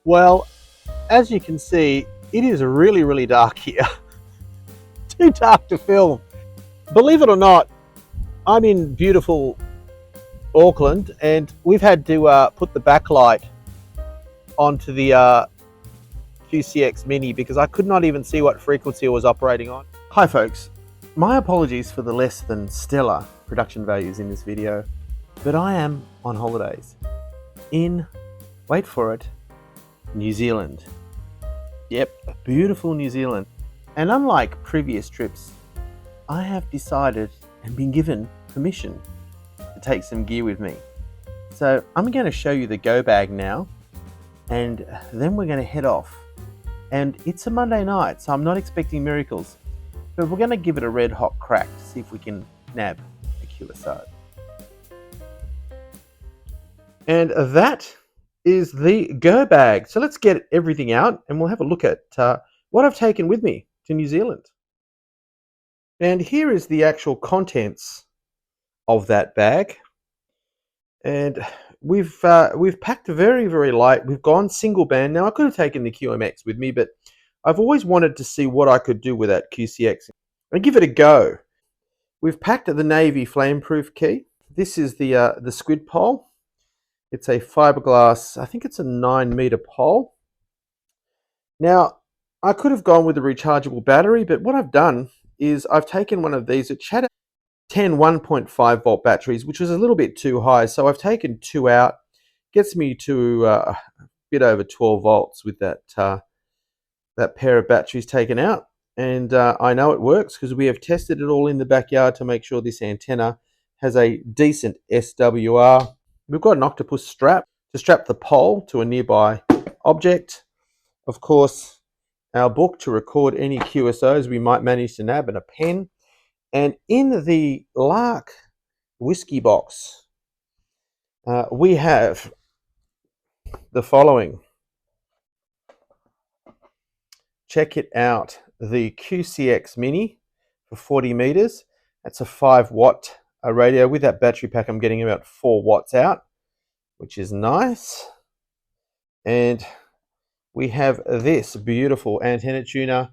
Well, as you can see, it is really, really dark here. Too dark to film. Believe it or not, I'm in beautiful Auckland, and we've had to put the backlight onto the QCX Mini because I could not even see what frequency it was operating on. Hi folks, my apologies for the less than stellar production values in this video, but I am on holidays in, wait for it, New Zealand. Yep, beautiful New Zealand. And unlike previous trips, I have decided and been given permission to take some gear with me. So I'm going to show you the go bag now, and then we're going to head off. And it's a Monday night, so I'm not expecting miracles, but we're going to give it a red hot crack to see if we can nab a QSO. And that is the go bag. So let's get everything out and we'll have a look at what I've taken with me to New Zealand. And here is the actual contents of that bag. And we've packed very, very light. We've gone single band. Now I could have taken the QMX with me, but I've always wanted to see what I could do with that QCX and give it a go. We've packed the navy flameproof key. This is the squid pole. It's a fiberglass, I think it's a 9-meter pole. Now, I could have gone with a rechargeable battery, but what I've done is I've taken one of these, which had 10 1.5 volt batteries, which was a little bit too high. So I've taken 2 out, gets me to a bit over 12 volts with that pair of batteries taken out. And I know it works because we have tested it all in the backyard to make sure this antenna has a decent SWR. We've got an octopus strap to strap the pole to a nearby object. Of course, our book to record any QSOs we might manage to nab, and a pen. And in the Lark whiskey box, we have the following. Check it out. The QCX Mini for 40 meters. That's a 5-watt radio. With that battery pack, I'm getting about 4 watts out, which is nice. And we have this beautiful antenna tuner,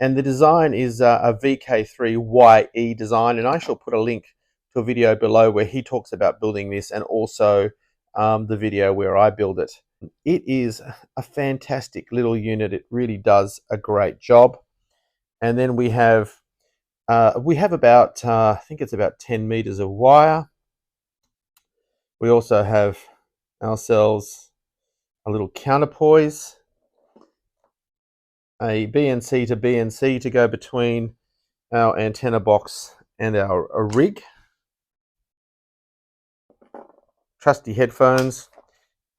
and the design is a VK3YE design, and I shall put a link to a video below where he talks about building this, and also the video where I build it. It is a fantastic little unit. It really does a great job. And then we have about I think it's about 10 meters of wire. We also have ourselves a little counterpoise, a BNC to BNC to go between our antenna box and our rig, trusty headphones,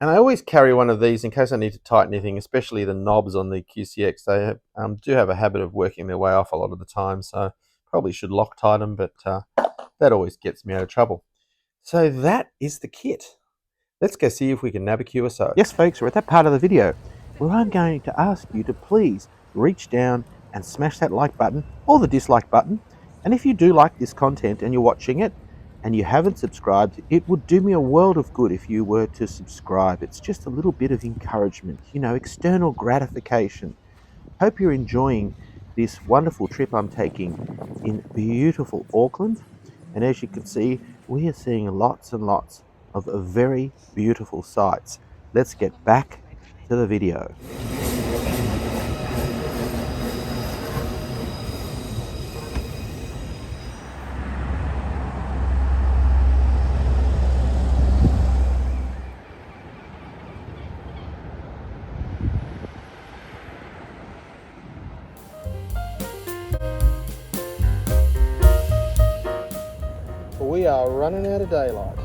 and I always carry one of these in case I need to tighten anything, especially the knobs on the QCX. They do have a habit of working their way off a lot of the time, so probably should Loctite them, but that always gets me out of trouble. So that is the kit. Let's go see if we can nab a QSO. Yes folks, we're at that part of the video where I'm going to ask you to please reach down and smash that like button or the dislike button. And if you do like this content and you're watching it and you haven't subscribed, it would do me a world of good if you were to subscribe. It's just a little bit of encouragement, you know, external gratification. Hope you're enjoying this wonderful trip I'm taking in beautiful Auckland. And as you can see, we are seeing lots and lots of very beautiful sights. Let's get back to the video. We are running out of daylight.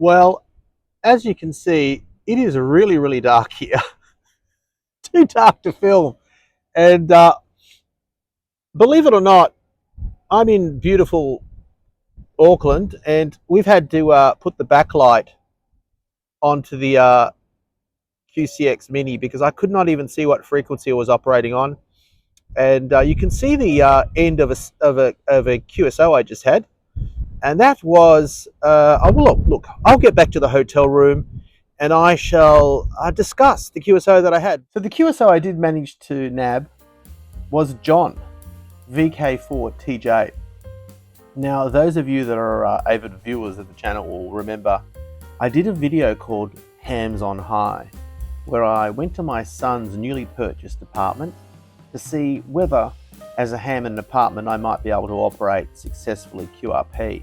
Well, as you can see, it is really, really dark here. Too dark to film. And believe it or not, I'm in beautiful Auckland, and we've had to put the backlight onto the QCX Mini because I could not even see what frequency it was operating on. And you can see the end of a QSO I just had, and that was oh, well, look, I'll get back to the hotel room and I shall discuss the QSO that I had. So the QSO I did manage to nab was John VK4TJ. Now, those of you that are avid viewers of the channel will remember I did a video called Hams on High, where I went to my son's newly purchased apartment to see whether, as a ham in an apartment, I might be able to operate successfully QRP.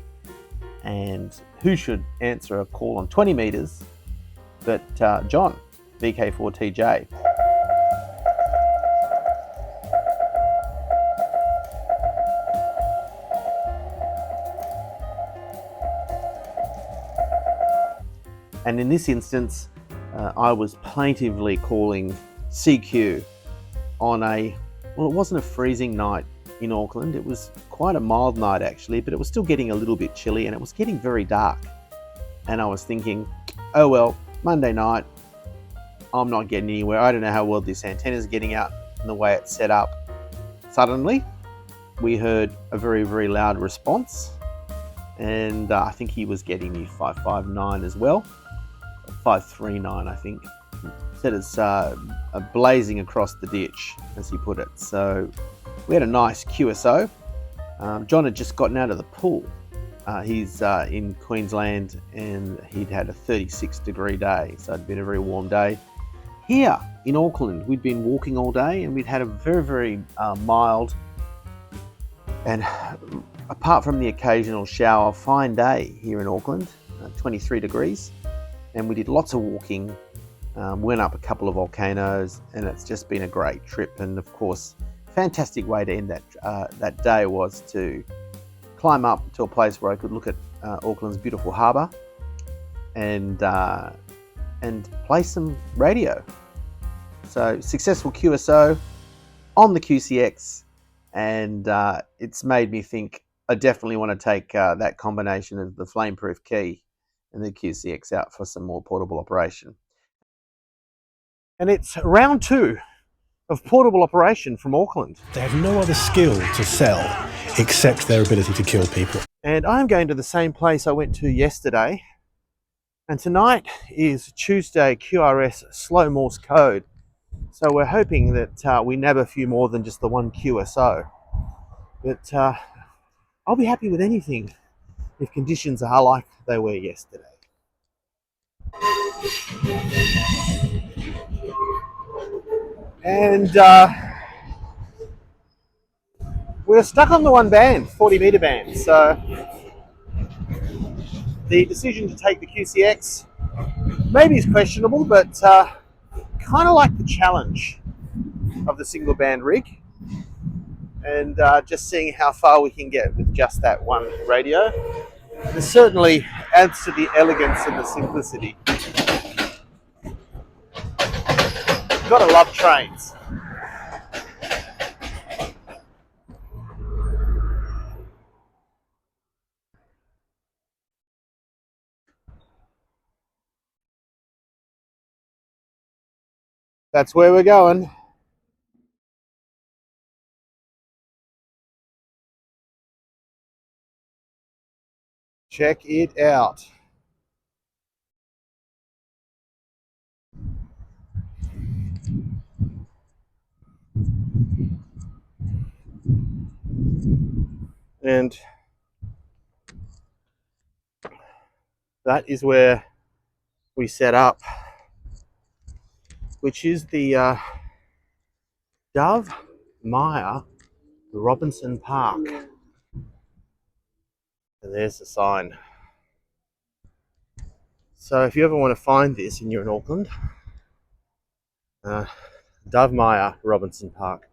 And who should answer a call on 20 meters but John, VK4TJ. And in this instance, I was plaintively calling CQ on well, it wasn't a freezing night in Auckland. It was quite a mild night actually, but it was still getting a little bit chilly and it was getting very dark. And I was thinking, oh well, Monday night, I'm not getting anywhere. I don't know how well this antenna is getting out and the way it's set up. Suddenly, we heard a very, very loud response. And I think he was getting me 559 as well. 539, I think. Said it's blazing across the ditch, as he put it. So we had a nice QSO. John had just gotten out of the pool. He's in Queensland and he'd had a 36-degree day, so it'd been a very warm day. Here in Auckland, we'd been walking all day and we'd had a very, very mild and, apart from the occasional shower, fine day here in Auckland, 23 degrees. And we did lots of walking, went up a couple of volcanoes, and it's just been a great trip. And of course, fantastic way to end that day was to climb up to a place where I could look at Auckland's beautiful harbour and play some radio. So successful QSO on the QCX, and it's made me think I definitely want to take that combination of the flameproof key and the QCX out for some more portable operation. And it's round 2 of portable operation from Auckland. They have no other skill to sell except their ability to kill people. And I'm going to the same place I went to yesterday. And tonight is Tuesday QRS slow Morse code. So we're hoping that we nab a few more than just the one QSO. But I'll be happy with anything if conditions are like they were yesterday. And we're stuck on the one band, 40 meter band. So the decision to take the QCX maybe is questionable, but kind of like the challenge of the single band rig, and just seeing how far we can get with just that one radio. It certainly adds to the elegance and the simplicity. Gotta love trains. That's where we're going. Check it out. And that is where we set up, which is the Dove Maya Robinson Park. And there's the sign. So if you ever want to find this and you're in Auckland, Dove Maya Robinson Park.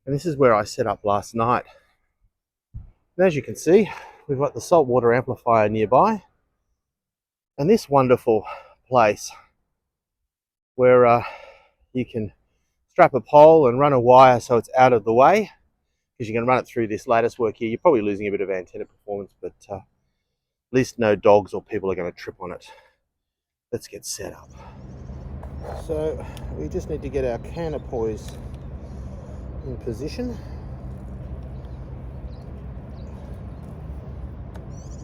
And this is where I set up last night. And as you can see, we've got the saltwater amplifier nearby. And this wonderful place where you can strap a pole and run a wire so it's out of the way, because you can run it through this lattice work here. You're probably losing a bit of antenna performance, but at least no dogs or people are going to trip on it. Let's get set up. So we just need to get our counterpoise in position.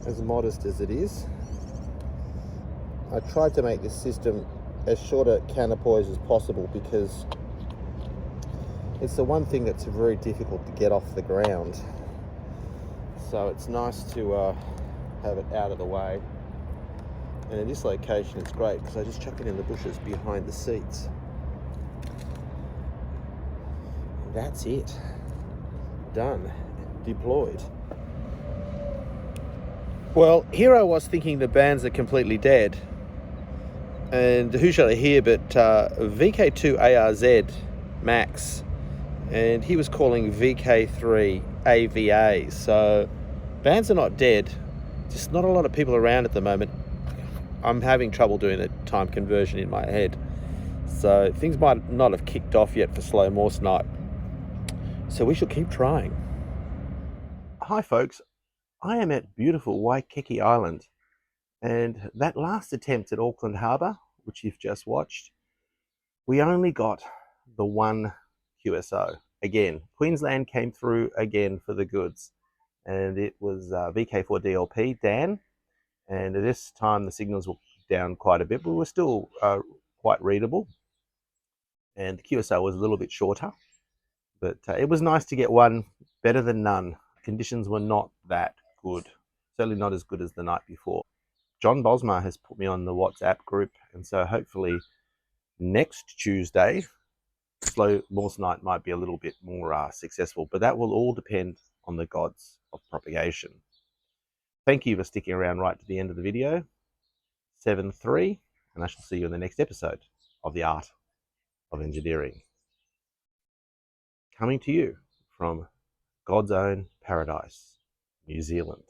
As modest as it is, I tried to make this system as short a counterpoise as possible because it's the one thing that's very difficult to get off the ground. So it's nice to have it out of the way. And in this location it's great because I just chuck it in the bushes behind the seats. That's it. Done. Deployed. Well, here I was thinking the bands are completely dead. And who shall I hear but VK2ARZ Max. And he was calling VK3 AVA. So bands are not dead. Just not a lot of people around at the moment. I'm having trouble doing the time conversion in my head. So things might not have kicked off yet for Slow Morse Night. So we shall keep trying. Hi folks, I am at beautiful Waikiki Island, and that last attempt at Auckland Harbour, which you've just watched, we only got the one QSO. Again, Queensland came through again for the goods, and it was VK4DLP, Dan, and at this time the signals were down quite a bit, but we were still quite readable, and the QSO was a little bit shorter, but it was nice to get one. Better than none. Conditions were not that good, certainly not as good as the night before. John Bosma has put me on the WhatsApp group, and so hopefully next Tuesday, Slow Morse Night might be a little bit more successful, but that will all depend on the gods of propagation. Thank you for sticking around right to the end of the video. 7-3, and I shall see you in the next episode of The Art of Engineering. Coming to you from God's own paradise, New Zealand.